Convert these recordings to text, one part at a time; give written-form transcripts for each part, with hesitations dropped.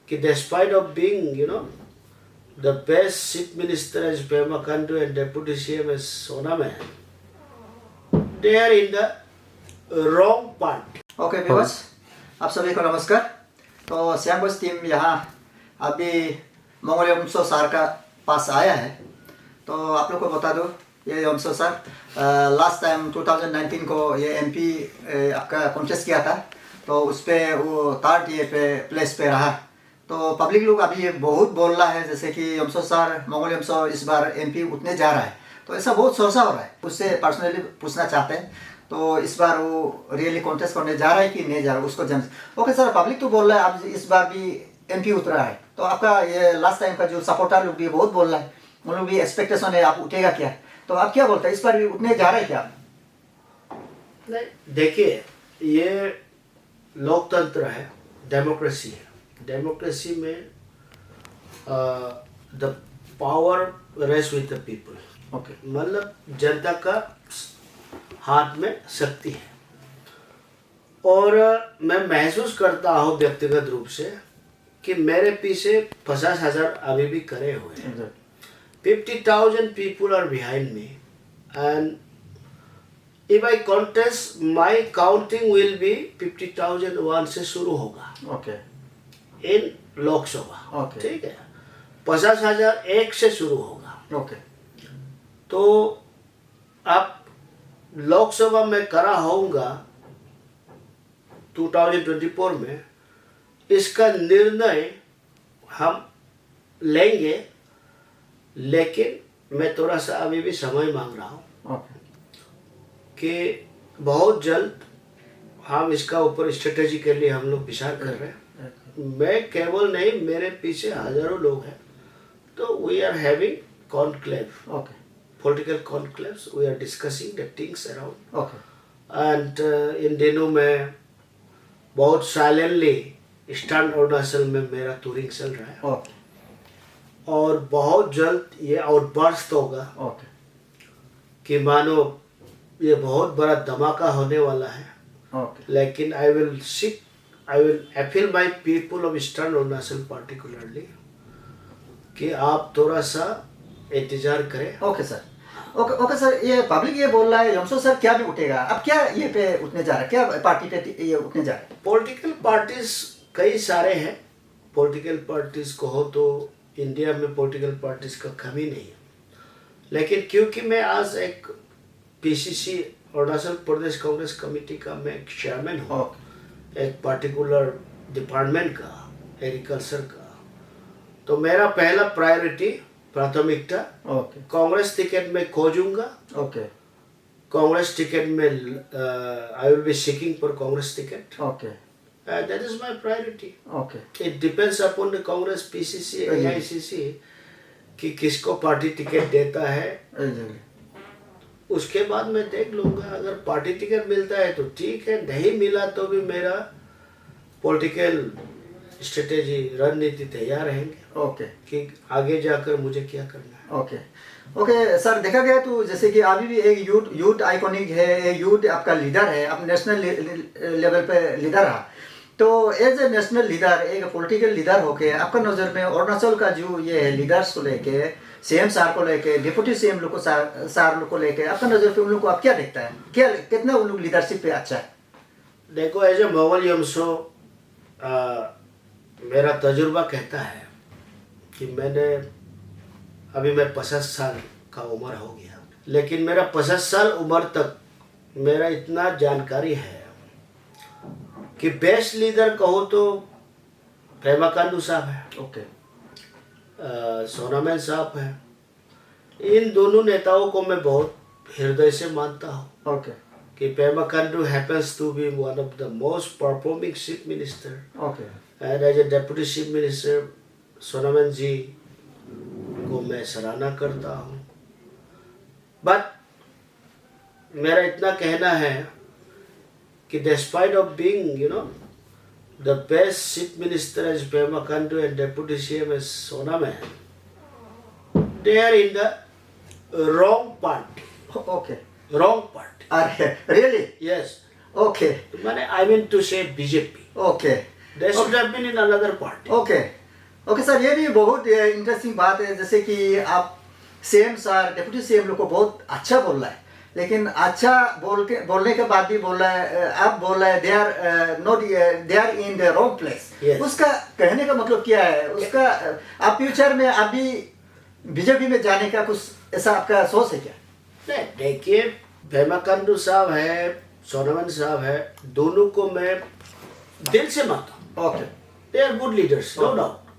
कि despite of being, the best chief minister as Pema Khandu and deputy CM as Sonaman, they are in the wrong party. Okay viewers, आप सभी को नमस्कार। तो श्यामबस team यहाँ अभी मंगोलिया यमसो सर का पास आया है। तो आप लोग को बता दो, ये यमसो सर लास्ट टाइम 2019 को ये एमपी आपका कॉन्टेस्ट किया था, तो उस पर वो थर्ड ये पे प्लेस पे रहा। तो पब्लिक लोग अभी ये बहुत बोल रहा है जैसे कि यमसो सर मंगोलिया यमसो इस बार एमपी उतने जा रहा है, तो ऐसा बहुत चर्चा हो रहा है। उससे पर्सनली पूछना चाहते हैं, तो इस बार वो रियली कॉन्टेस्ट करने जा रहा है कि नहीं जा रहा है उसको जान। ओके सर, पब्लिक तो बोल रहा है आप इस बार भी एमपी उतरा है, तो आपका ये लास्ट टाइम का जो सपोर्टर लोग भी बहुत बोल रहा है, उन लोग भी एक्सपेक्टेशन है आप उठेगा क्या, तो आप क्या बोलते हैं इस बार भी उतने जा रहे हैं क्या? देखिए, ये लोकतंत्र है, डेमोक्रेसी है। डेमोक्रेसी में the power rest with the people. Okay, मतलब जनता का हाथ में शक्ति है। और मैं महसूस करता हूँ व्यक्तिगत रूप से कि मेरे पीछे 50,000 अभी भी खड़े हुए हैं। 50,000 people are behind me, and if I contest, my counting will be 50,001 से शुरू होगा। ओके, इन लोकसभा। ओके, ठीक है, 50,001 से शुरू होगा। ओके, तो अब लोकसभा में करा होऊंगा 2024 में, इसका निर्णय हम लेंगे, लेकिन मैं थोड़ा सा अभी भी समय मांग रहा हूँ कि बहुत जल्द हम इसका ऊपर स्ट्रेटेजी के लिए हम लोग विचार कर रहे हैं। मैं केवल नहीं, मेरे पीछे हजारों लोग हैं। तो we are having conclave, okay, political conclaves, we are discussing the things around, okay, and इन दिनों में बहुत साइलेंटली ईस्टर्न अरुणाचल में मेरा टूरिंग चल रहा है। ओके, और बहुत जल्द ये आउटबर्स्ट होगा ओके, कि मानो ये बहुत बड़ा धमाका होने वाला है। ओके, लेकिन I will appeal my people of eastern Arunachal particularly कि आप थोड़ा सा इंतजार करें। Okay sir, okay, okay sir, ये पब्लिक ये बोल रहा है यमसो सर क्या भी उठेगा, अब क्या ये पे उठने जा रहा है, क्या पार्टी पे ये उठने जा रहा है? पॉलिटिकल पार्टीज कई सारे हैं। पॉलिटिकल पार्टीज को हो तो इंडिया में पॉलिटिकल पार्टीज का कमी नहीं है, लेकिन क्योंकि मैं आज एक पीसीसी अरुणाचल प्रदेश कांग्रेस कमेटी का मैं एक चेयरमैन हूँ, एक पार्टिकुलर डिपार्टमेंट का, एग्रीकल्चर का, तो मेरा पहला प्रायोरिटी, प्राथमिकता कांग्रेस टिकट में खोजूंगा। ओके, कांग्रेस टिकट में I will be seeking for Congress ticket. Okay, that is my priority. Okay, it depends upon the Congress, PCC, AICC कि किसको पार्टी टिकट देता है। उसके बाद मैं देख लूंगा, अगर पार्टी टिकट मिलता है तो ठीक है, नहीं मिला तो भी मेरा पॉलिटिकल स्ट्रेटेजी, रणनीति तैयार रहेंगे। ओके, कि आगे जाकर मुझे क्या करना है। ओके, ओके सर, देखा गया तो जैसे कि अभी भी एक यूथ आइकॉनिक है, यूथ आपका लीडर है, आप नेशनल लेवल पे लीडर रहा, तो एज ए नेशनल लीडर, एक पॉलिटिकल लीडर होके आपका नज़र में अरुणाचल का जो ये लीडर्स को लेके, सीएम सार को लेके, डिप्टी सीएम लोग को सार लोग को लेके, आपका नज़र पे उन लोग को आप क्या देखता है, क्या कितना उन लोग लीडरशिप पे अच्छा है? देखो, एज ए मंगोल यमसो मेरा तजुर्बा कहता है कि मैं 50 साल का उम्र हो गया, लेकिन मेरा 50 साल उम्र तक मेरा इतना जानकारी है कि बेस्ट लीडर कहो तो पेमा खांडू साहब है, ओके, सोनामैन साहब है। इन दोनों नेताओं को मैं बहुत हृदय से मानता हूँ। ओके, कि Pema Khandu happens to be one of the most performing chief minister, okay, and as a deputy chief minister सोनामैन जी को मैं सराहना करता हूँ। बट मेरा इतना कहना है कि despite of being the best chief minister as Pema Khandu and deputy CM as Sonaman, they are in the wrong party. Okay, Wrong party. अरे really? Yes. Okay, I mean to say BJP. Okay, They should have been in another party. Okay, okay sir, ये भी बहुत interesting बात है, जैसे कि आप CM sir, deputy CM लोग को बहुत अच्छा बोल रहा है, लेकिन अच्छा बोलने के बाद भी बोल रहा है, आप बोल रहे हैं they are not, they are in the wrong place. उसका कहने का मतलब क्या है? उसका आप फ्यूचर में अभी बीजेपी में जाने का कुछ ऐसा आपका सोच है क्या? नहीं, देखिए, पेमा खांडू साहब है, सोनोवाल साहब है, दोनों को मैं दिल से मानता हूँ। Okay, they are good leaders, no doubt,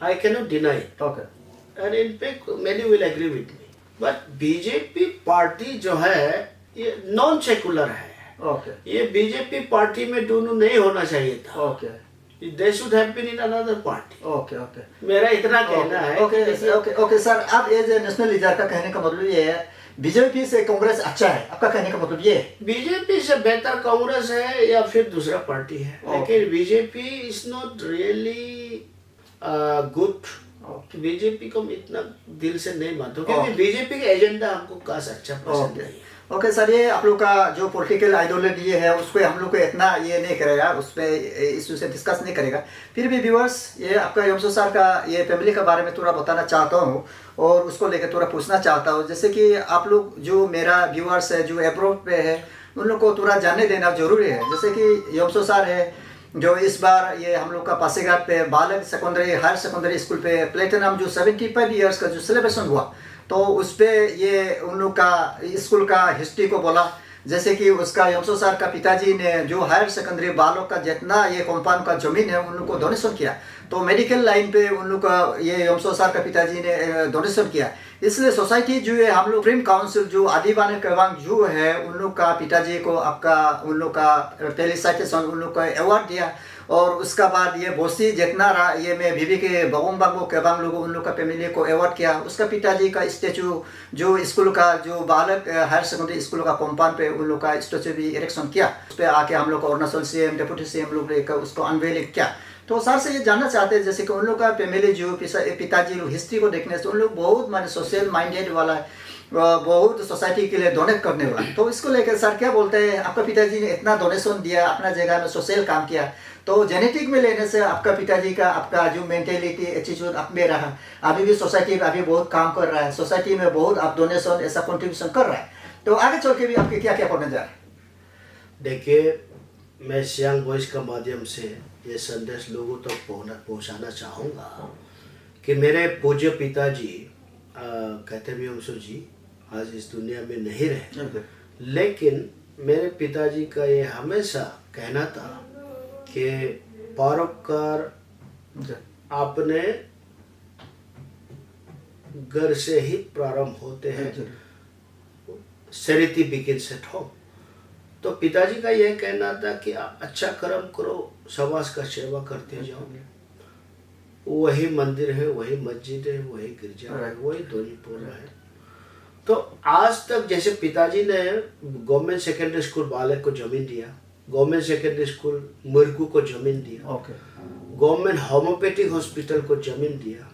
I can not deny it, okay, and in fact many will agree with me. But BJP party जो है ये नॉन सेकुलर है। ओके, ये बीजेपी पार्टी में दोनों नहीं होना चाहिए था। Okay, they should have been in another party. Okay, okay, मेरा इतना कहना है। ओके, ओके, ओके सर, आप एज ए नेशनल लीडर का कहने का मतलब ये है बीजेपी से कांग्रेस अच्छा है, आपका कहने का मतलब ये है? बीजेपी से बेहतर कांग्रेस है या फिर दूसरा पार्टी है, लेकिन BJP is not really good. BJP को मैं इतना दिल से नहीं मानता हूँ, क्योंकि बीजेपी का एजेंडा हमको खास अच्छा पसंद नहीं है। ओके सर, ये आप लोग का जो पॉलिटिकल आइडियोलॉजी है उस पर हम लोग को इतना ये नहीं करेगा, उस पर इशू से डिस्कस नहीं करेगा। फिर भी व्यूअर्स, ये आपका यमसो सर का ये फैमिली के बारे में थोड़ा बताना चाहता हूँ और उसको लेकर थोड़ा पूछना चाहता हूँ। जैसे कि आप लोग जो मेरा व्यूअर्स है जो अब्रॉड पे है, उन लोग को थोड़ा जानने देना जरूरी है। जैसे कि यमसो सर है जो इस बार ये हम लोग का पासीघाट पे बालक सेकेंडरी हायर सेकेंडरी स्कूल पे प्लेटिनम जो 75 ईयर्स का जो सेलिब्रेशन हुआ, तो उस पर ये उन लोग का स्कूल का हिस्ट्री को बोला। जैसे कि उसका यमसो सर का पिताजी ने जो हायर सेकेंडरी बालों का जितना ये कंपाउंड का जमीन है उन लोग को डोनेशन किया, तो मेडिकल लाइन पे उन लोग का ये यमसो सर का पिताजी ने डोनेशन किया। इसलिए सोसाइटी जो है हम लोग प्रीम काउंसिल जो आदिवासी केवांग जो है उन लोग का पिताजी को आपका उन लोग का पहली साइटेशन उन लोग का अवार्ड दिया। और उसका बाद ये बोसी जितना रहा ये में बीबी के बगोंबागो केबांग लोगों उन लोग का फैमिली को अवार्ड किया। उसका पिताजी का स्टेचू जो स्कूल का जो बालक हायर सेकेंडरी स्कूल का कंपाउंड पे उन लोग का स्टेचू भी इरेक्शन किया। उस पर आके हम लोग का अरुणाचल सीएम डिप्टी सीएम लोग लेकर उसको अनवेलिंग किया। तो सर से ये जानना चाहते हैं जैसे कि उन लोग का फैमिली जो पिताजी लोग हिस्ट्री को देखने से उन लोग बहुत माने सोशल माइंडेड वाला है, बहुत सोसाइटी के लिए डोनेट करने वाला। तो इसको लेकर सर क्या बोलते हैं? आपका पिताजी ने इतना डोनेशन दिया, अपना जगह में सोशल काम किया, तो जेनेटिक में लेने से आपका पिताजी का आपका जो मेंटेलिटी एटीट्यूड आप में रहा, अभी भी सोसाइटी में अभी बहुत काम कर रहा है, सोसाइटी में बहुत आप डोनेशन ऐसा कंट्रीब्यूशन कर रहा है, तो आगे चल के भी आपके क्या क्या करने जा रहे हैं? देखिए, मैं सियांग वॉइस का माध्यम से ये संदेश लोगों तक पहुंचाना चाहूँगा कि मेरे पूज्य पिताजी कहते भी यमसो जी आज इस दुनिया में नहीं रहे, लेकिन मेरे पिताजी का ये हमेशा कहना था कि परोपकार अपने घर से ही प्रारंभ होते हैं, चैरिटी बिगिंस एट होम। तो पिताजी का यह कहना था कि आप अच्छा कर्म करो, समाज का सेवा करते जाओ। वही मंदिर है, वही मस्जिद है, वही गिरजा है, वही धोनीपुरा है। तो आज तक जैसे पिताजी ने गवर्नमेंट सेकेंडरी स्कूल बालक को जमीन दिया, गवर्नमेंट सेकेंडरी स्कूल मुर्गू को जमीन दिया, गवर्नमेंट होम्योपैथिक हॉस्पिटल को जमीन दिया,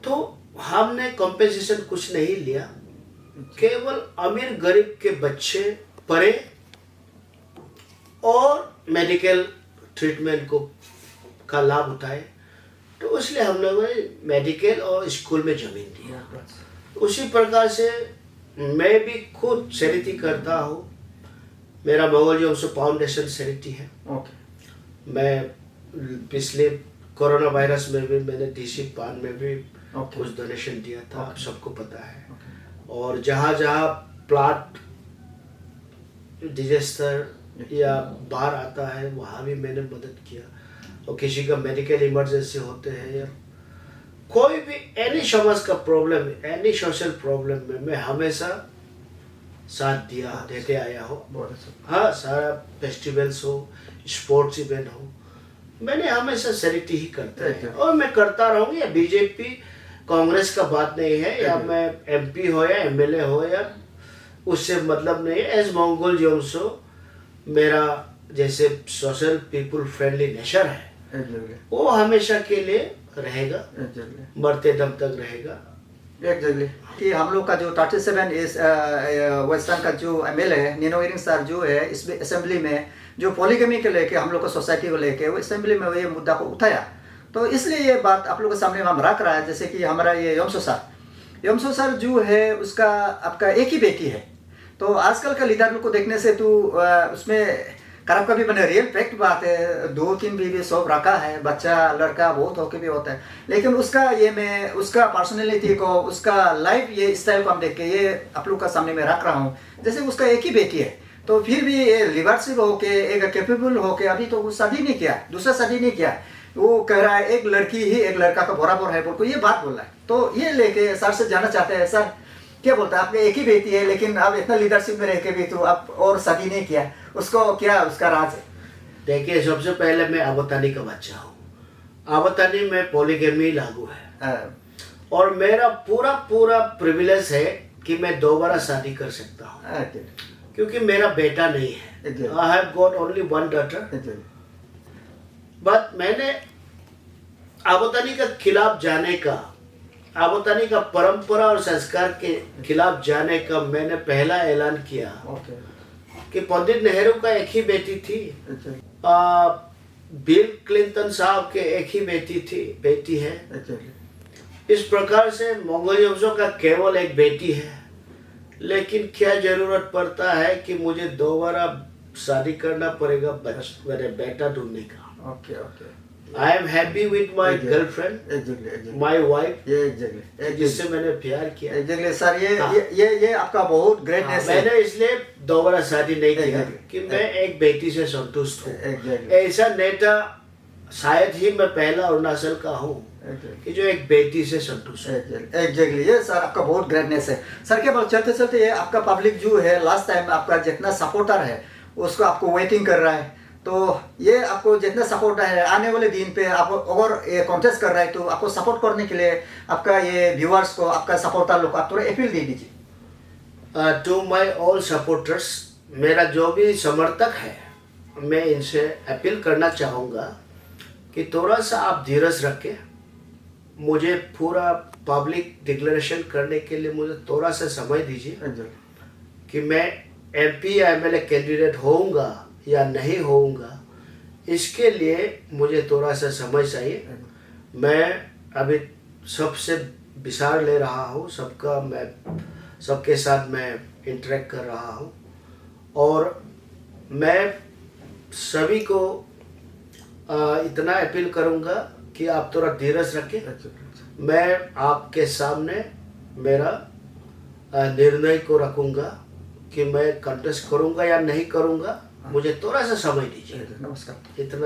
तो हमने कॉम्पेंसेशन कुछ नहीं लिया। केवल अमीर गरीब के बच्चे पढ़े और मेडिकल ट्रीटमेंट को का लाभ उठाए, तो इसलिए हम लोगों ने मेडिकल और स्कूल में जमीन दिया। उसी प्रकार से मैं भी खुद चैरिटी करता हूँ। मेरा मंगोल यमसो फाउंडेशन चैरिटी है। मैं पिछले कोरोना वायरस में भी मैंने डीसी पान में भी कुछ डोनेशन दिया था, आप सबको पता है। और जहाँ जहाँ प्लाट डिजास्टर या बाहर आता है वहाँ भी मैंने मदद किया। और किसी का मेडिकल इमरजेंसी होते हैं या कोई भी एनी समाज का प्रॉब्लम, एनी सोशल प्रॉब्लम में मैं हमेशा साथ देते आया हूँ। हाँ, सारा फेस्टिवल्स हो, स्पोर्ट्स इवेंट हो, मैंने हमेशा चैरिटी ही करता है और मैं करता रहूँगी। या बीजेपी कांग्रेस का बात नहीं है, या मैं एमपी हो या एमएलए हो, या उससे मतलब नहीं है। एज मंगोल यमसो मेरा जैसे सोशल पीपल फ्रेंडली नेचर है, वो हमेशा के लिए रहेगा, मरते दम तक रहेगा। एग्जैक्टली कि हम लोग का जो 37 इस वेस्टर्न का जो एमएलए है निनो इरिंग सर जो है इस असेंबली में जो पॉलीगमी के लेके हम लोग का सोसाइटी को लेके वो असेंबली में ये मुद्दा को उठाया, तो इसलिए ये बात आप लोगों के सामने हम रख रहा है। जैसे कि हमारा ये योमसो सर जो है उसका आपका एक ही बेटी है। तो आजकल का लीडर लोग को देखने से तो उसमें खराब का भी बने रियल फैक्ट बात है, 2-3 बीवी सब रखा है, बच्चा लड़का बहुत होके भी होता है। लेकिन उसका ये मैं उसका पर्सनैलिटी को, उसका लाइफ ये स्टाइल को हम देख के ये आप लोग का सामने में रख रहा हूँ। जैसे उसका एक ही बेटी है तो फिर भी ये लिबरसिव होके एक कैपेबल होके अभी तो वो शादी नहीं किया, दूसरा शादी नहीं किया, वो कह रहा है एक लड़की ही एक लड़का का बराबर है बोल को ये बात बोल रहा है। तो ये लेके सर से जानना चाहते हैं, सर क्या बोलता है, आपने एक ही बेटी है लेकिन आप इतना लीडरशिप में रह के भी तो आप और शादी नहीं किया, उसको क्या उसका राज है? देखिए, सबसे पहले मैं आबोतानी का बच्चा हूँ। आबोतानी में पॉलीगेमी लागू है और मेरा पूरा प्रिविलेज है कि मैं दोबारा शादी कर सकता हूँ क्योंकि मेरा बेटा नहीं है। I have got only one daughter. But मैंने आबोतानी के खिलाफ जाने का, आबोतानी का परंपरा और संस्कार के खिलाफ जाने का मैंने पहला ऐलान किया कि पंडित नेहरू का एक ही बेटी थी, बिल क्लिंटन साहब के एक ही बेटी है। इस प्रकार से मंगोलिया वंशों का केवल एक बेटी है, लेकिन क्या जरूरत पड़ता है कि मुझे दोबारा शादी करना पड़ेगा मेरे बेटा ढूंढने का। I am happy with my girlfriend, my wife, जिससे मैंने प्यार किया। सर ये आपका बहुत ग्रेटनेस है। मैंने इसलिए दोबारा शादी नहीं किया कि मैं एक बेटी से संतुष्ट हूँ। ऐसा नेता शायद ही मैं पहला अरुणाचल का हूँ कि जो एक बेटी से संतुष्ट है। एग्जैक्टली, ये सर आपका बहुत ग्रेटनेस है। सर के बाद चलते चलते ये आपका पब्लिक जो है लास्ट टाइम आपका जितना सपोर्टर है उसको आपको वेटिंग कर रहा है। तो ये आपको जितना सपोर्ट है आने वाले दिन पे आप और ये कॉन्टेस्ट कर रहा है तो आपको सपोर्ट करने के लिए आपका ये व्यूअर्स को, आपका सपोर्टर लोग आप थोड़ा अपील दे दीजिए। टू माय ऑल सपोर्टर्स, मेरा जो भी समर्थक है मैं इनसे अपील करना चाहूँगा कि थोड़ा सा आप धीरज रखें। मुझे पूरा पब्लिक डिक्लेरेशन करने के लिए मुझे थोड़ा सा समय दीजिए कि मैं MP या MLA कैंडिडेट होऊंगा या नहीं होऊंगा, इसके लिए मुझे थोड़ा सा समय चाहिए। मैं अभी सबसे विचार ले रहा हूँ, सबके साथ मैं इंटरेक्ट कर रहा हूँ और मैं सभी को इतना अपील करूँगा कि आप थोड़ा धीरज रखें। मैं आपके सामने मेरा निर्णय को रखूँगा कि मैं कंटेस्ट करूँगा या नहीं करूँगा। मुझे थोड़ा सा समय दीजिए। नमस्कार। इतना